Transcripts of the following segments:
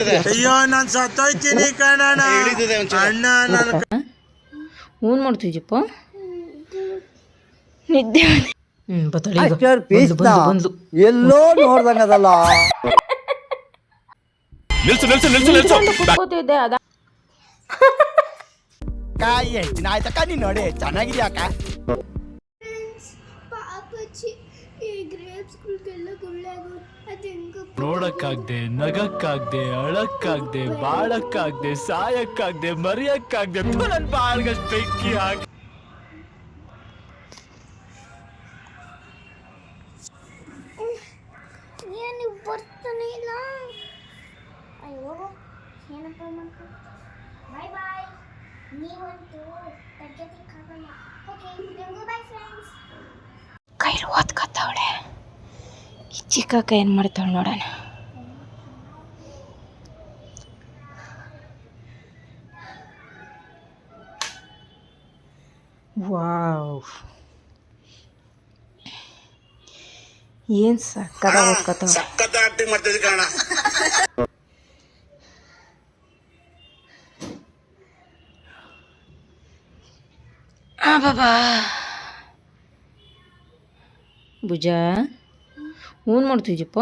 ಅಯ್ಯೋ ನಾನು ಸತ್ತೋಯ್ತೀನಿ ಕಣಣ್ಣ ಅಣ್ಣ ನಾನು ಏನು ಮಾಡ್ತಿದ್ದಪ್ಪ ನಿದ್ದೆ ಬತ್ತಳಿ ಬಂದ್ಲು ಎಲ್ಲೋ ನೋಡ್ದಂಗದಲ್ಲ ಕೂತಿದ್ದೆ ಅದ ಕಾಯಿ ಹೆಚ್ಚಿನ ಆಯ್ತಕ್ಕ ನೀನ್ ನೋಡಿ ಚೆನ್ನಾಗಿದ್ಯಾಕ ನೋಡಕ್ಕಾಗ್ದೆ ನಗಕ್ಕಾಗ್ದೆ ಅಳಕ್ಕಾಗ್ದೆ ಬಾಳಕ್ಕಾಗ್ದೆ ಸಾಯಕ್ಕಾಗ್ದೆ ಮರಿಯಕ್ಕಾಗ್ದೆ ನನ್ ಬಾಳ್ಗಷ್ಟು ಬೆಂಕಿ ಹಾಕಿ ಏನು ಬರ್ತಾನೆ ಇಲ್ಲ ಅಯ್ಯೋ ಏನಪ್ಪ ಮಾಡ್ಕೊ ಬಾಯ್ ಬಾಯ್ ನೀವಂತೂ ತಗ್ಗಕ್ಕಾಗಲ್ಲ ಓಕೆ ನಿಮಗೂ ಬಾಯ್ ಫ್ರೆಂಡ್ಸ್ ಕೈಲಿ ಓದ್ಕೊತಾವಳೆ ಈ ಚಿಕ್ಕಕ್ಕ ಏನು ಮಾಡ್ತಾಳೆ ನೋಡೋಣ ವಾವ್ ಏನು ಸಕ್ಕದ ಓದ್ಕೊತಾವಳೆ ಸಕ್ಕತ್ತ ಆಕ್ಟಿಂಗ್ ಮಾಡ್ತಿದ್ದೆ ಕಣ ಬಾಬಾ ಭುಜ ಏನು ಮಾಡ್ತಿದ್ದಪ್ಪ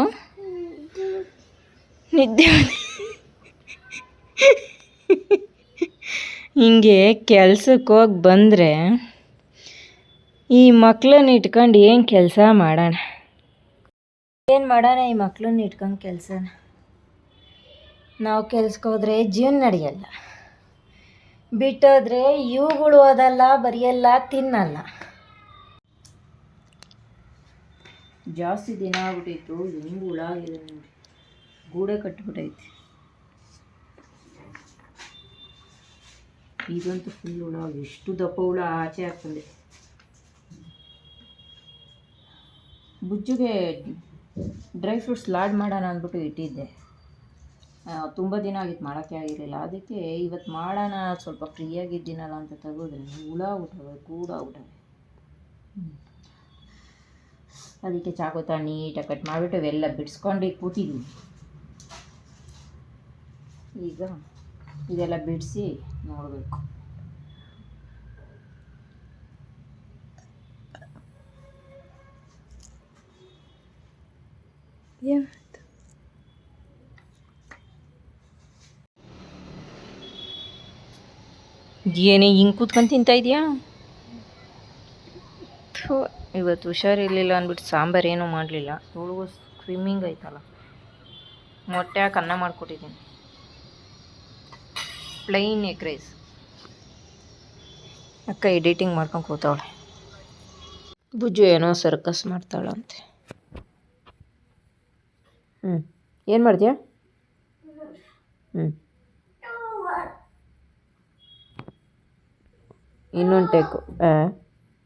ನಿದ್ದೆ ಹಿಂಗೆ ಕೆಲ್ಸಕ್ಕೆ ಹೋಗಿ ಬಂದರೆ ಈ ಮಕ್ಳನ್ನ ಇಟ್ಕೊಂಡು ಏನು ಕೆಲಸ ಮಾಡೋಣ ಈ ಮಕ್ಳನ್ನ ಇಟ್ಕೊಂಡು ಕೆಲಸನ ನಾವು ಕೆಲ್ಸಕ್ಕೆ ಹೋದರೆ ಜೀವನ ನಡೆಯಲ್ಲ ಬಿಟ್ಟೋದ್ರೆ ಇವುಗಳು ಓದಲ್ಲ ಬರೆಯಲ್ಲ ತಿನ್ನಲ್ಲ ಜಾಸ್ತಿ ದಿನ ಆಗ್ಬಿಟ್ಟಿತ್ತು ಹೆಂಗೆ ಹುಳ ಆಗಿದೆ ನೋಡಿ ಗೂಡೆ ಕಟ್ಬಿಟ್ಟೈತಿ ಇದಂತೂ ಫುಲ್ ಹುಳ ಎಷ್ಟು ದಪ್ಪ ಹುಳ ಆಚೆ ಹಾಕ್ತದೆ ಬುಜ್ಜಿಗೆ ಡ್ರೈ ಫ್ರೂಟ್ಸ್ ಲಾಡ್ ಮಾಡೋಣ ಅಂದ್ಬಿಟ್ಟು ಇಟ್ಟಿದ್ದೆ ತುಂಬ ದಿನ ಆಗಿತ್ತು ಮಾಡೋಕ್ಕೆ ಆಗಿರಲಿಲ್ಲ ಅದಕ್ಕೆ ಇವತ್ತು ಮಾಡೋಣ ಸ್ವಲ್ಪ ಫ್ರೀಯಾಗಿದ್ದೀನಲ್ಲ ಅಂತ ತೆಗೆದ್ರೆ ಹುಳ ಊಟವೆ ಕೂಡ ಊಟವೆ ಅದಕ್ಕೆ ಚಾಕು ನೀಟಾಗಿ ಕಟ್ ಮಾಡಿಬಿಟ್ಟು ಅವೆಲ್ಲ ಬಿಡಿಸ್ಕೊಂಡು ಕೂತಿದ್ವಿ ಈಗ ಇದೆಲ್ಲ ಬಿಡಿಸಿ ನೋಡಬೇಕು ಏನೇ ಹಿಂಗೆ ಕೂತ್ಕೊಂಡು ತಿಂತಾ ಇದೆಯಾ ಇವತ್ತು ಹುಷಾರಿರಲಿಲ್ಲ ಅಂದ್ಬಿಟ್ಟು ಸಾಂಬಾರು ಏನೂ ಮಾಡಲಿಲ್ಲ ಅವಳಿಗೂ ಸ್ವಿಮ್ಮಿಂಗ್ ಐತಲ್ಲ ಮೊಟ್ಟೆ ಹಾಕಿ ಅನ್ನ ಮಾಡಿಕೊಟ್ಟಿದ್ದೀನಿ ಪ್ಲೈನ್ ಎಗ್ ರೈಸ್ ಅಕ್ಕ ಎಡಿಟಿಂಗ್ ಮಾಡ್ಕೊಂಡು ಕೂತವಳೆ ಬುಜ್ಜು ಏನೋ ಸರ್ಕಸ್ ಮಾಡ್ತಾಳಂತೆ ಏನು ಮಾಡಿದ್ಯಾ ಇನ್ನೊಂದು ಟೇಕು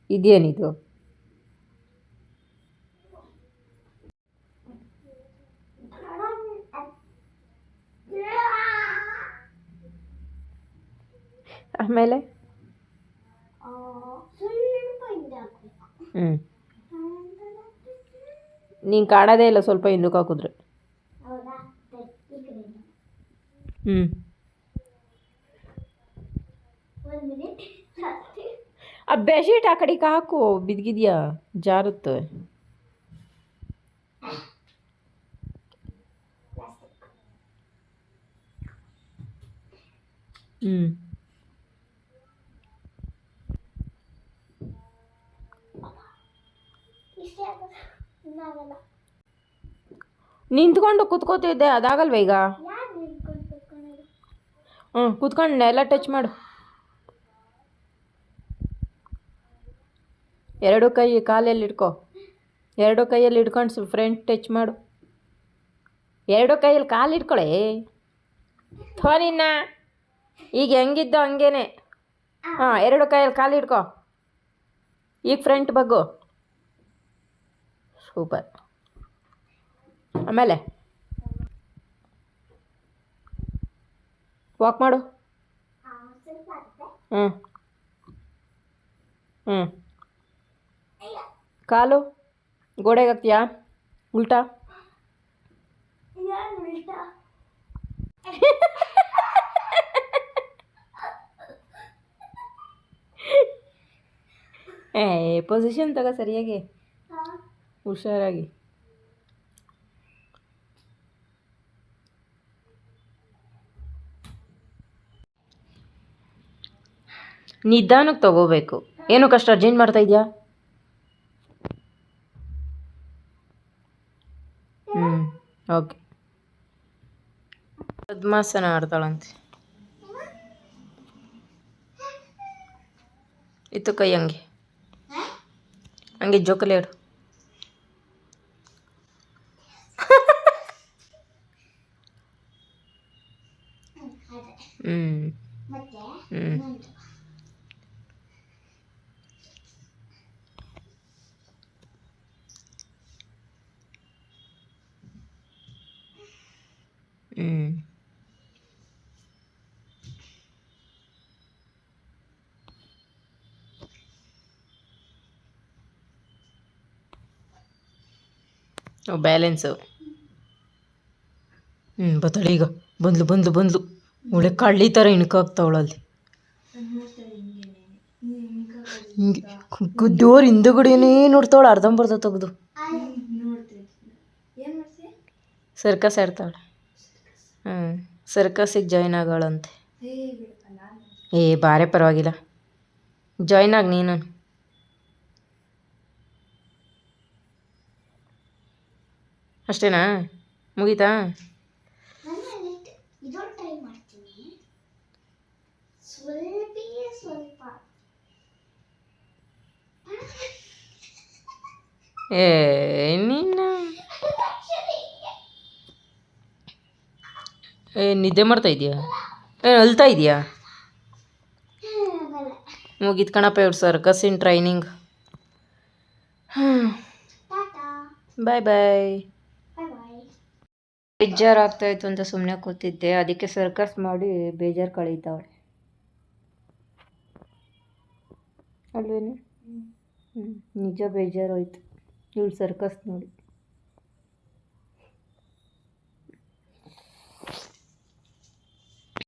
ಇದೇನಿದು ಆಮೇಲೆ ನೀನು ಕಾಣೋದೇ ಇಲ್ಲ ಸ್ವಲ್ಪ ಇನ್ನೂಕ್ಕೆ ಹಾಕಿದ್ರೆ ಆ ಬೆಡ್ಶೀಟ್ ಆ ಕಡೆಗೆ ಹಾಕು ಬಿದ್ಗಿದ್ಯಾ ಜಾರುತ್ತೆ ನಿಂತ್ಕೊಂಡು ಕುತ್ಕೋತಿದ್ದೆ ಅದಾಗಲ್ವ ಈಗ ಕುತ್ಕೊಂಡು ಎಲ್ಲ ಟಚ್ ಮಾಡು ಎರಡು ಕೈ ಕಾಲಲ್ಲಿ ಇಟ್ಕೊ ಎರಡು ಕೈಯಲ್ಲಿ ಇಟ್ಕೊಂಡು ಫ್ರಂಟ್ ಟಚ್ ಮಾಡು ಎರಡು ಕೈಯಲ್ಲಿ ಕಾಲು ಇಟ್ಕೊಳೆ ನಿನ್ನ ಈಗ ಹೆಂಗಿದ್ದೋ ಹಂಗೇನೆ ಎರಡು ಕೈಯಲ್ಲಿ ಕಾಲು ಇಟ್ಕೊ ಈಗ ಫ್ರಂಟ್ ಬಗ್ಗು ಸೂಪರ್ ಆಮೇಲೆ ವಾಕ್ ಮಾಡು ಕಾಲು ಗೋಡೆಗೆ ಹಾಕ್ತೀಯಾ ಉಲ್ಟಾ ಪೊಸಿಷನ್ ತಗೋ ಸರಿಯಾಗಿ, ಹುಷಾರಾಗಿ. ನಿಧಾನಕ್ಕೆ ತಗೋಬೇಕು. ಏನು ಕಷ್ಟ ಅರ್ಜೆಂಟ್ ಮಾಡ್ತಾ ಇದೆಯಾ? ಓಕೆ. ಪದ್ಮಾಸನ ಆಡ್ತಾಳಂತೆ. ಇತ್ತು ಕೈ ಹಂಗೆ ಹಂಗೆ ಜೋಕಲಿ ಆಡು. ಮತ್ತೆ ಬ್ಯಾಲೆನ್ಸು. ಬತ್ತಾಳೆ ಈಗ. ಬಂದ್ಲು ಒಳ್ಳೆ ಕಳ್ಳಿ ಥರ ಇಣ್ಕಾಗ್ತಾವಳಲ್ಲಿ. ಹಿಂಗೆ ಡೋರ್ ಹಿಂದುಗಡೆನೇ ನೋಡ್ತಾವಳು, ಅರ್ಧಂಬರ್ಧ ತೆಗ್ದು. ಸರ್ಕಸ್ ಆಡ್ತಾವಳೆ. ಸರ್ಕಸ್ಸಿಗೆ ಜಾಯ್ನ್ ಆಗೋಳಂತೆ. ಬಾರೆ ಪರವಾಗಿಲ್ಲ, ಜಾಯ್ನ್ ಆಗಿ ನೀನು. ಅಷ್ಟೇನಾ? ಮುಗೀತಾ? ಇದೊಂದು ಟ್ರೈ ಮಾಡ್ತೀನಿ. ಸ್ವಲ್ಪ ನಿನ್ನ ನಿದ್ದೆ ಮಾಡ್ತಾ ಇದೆಯಾ? ಅಳ್ತಾ ಇದೆಯಾ? ಮುಗೀತು ಕಣಪ್ಪ ಇವ್ರು ಸರ್ಕಸ್ಸಿನ ಟ್ರೈನಿಂಗ್. ಬಾಯ್ ಬಾಯ್. ಬೇಜಾರಾಗ್ತಾಯಿತ್ತು ಅಂತ ಸುಮ್ಮನೆ ಕೂತಿದ್ದೆ, ಅದಕ್ಕೆ ಸರ್ಕಸ್ ಮಾಡಿ ಬೇಜಾರು ಕಳೀತಾವಳೆ ಅಲ್ವೇನು? ನಿಜ ಬೇಜಾರೋಯ್ತು ಇವಳು ಸರ್ಕಸ್ ನೋಡಿ.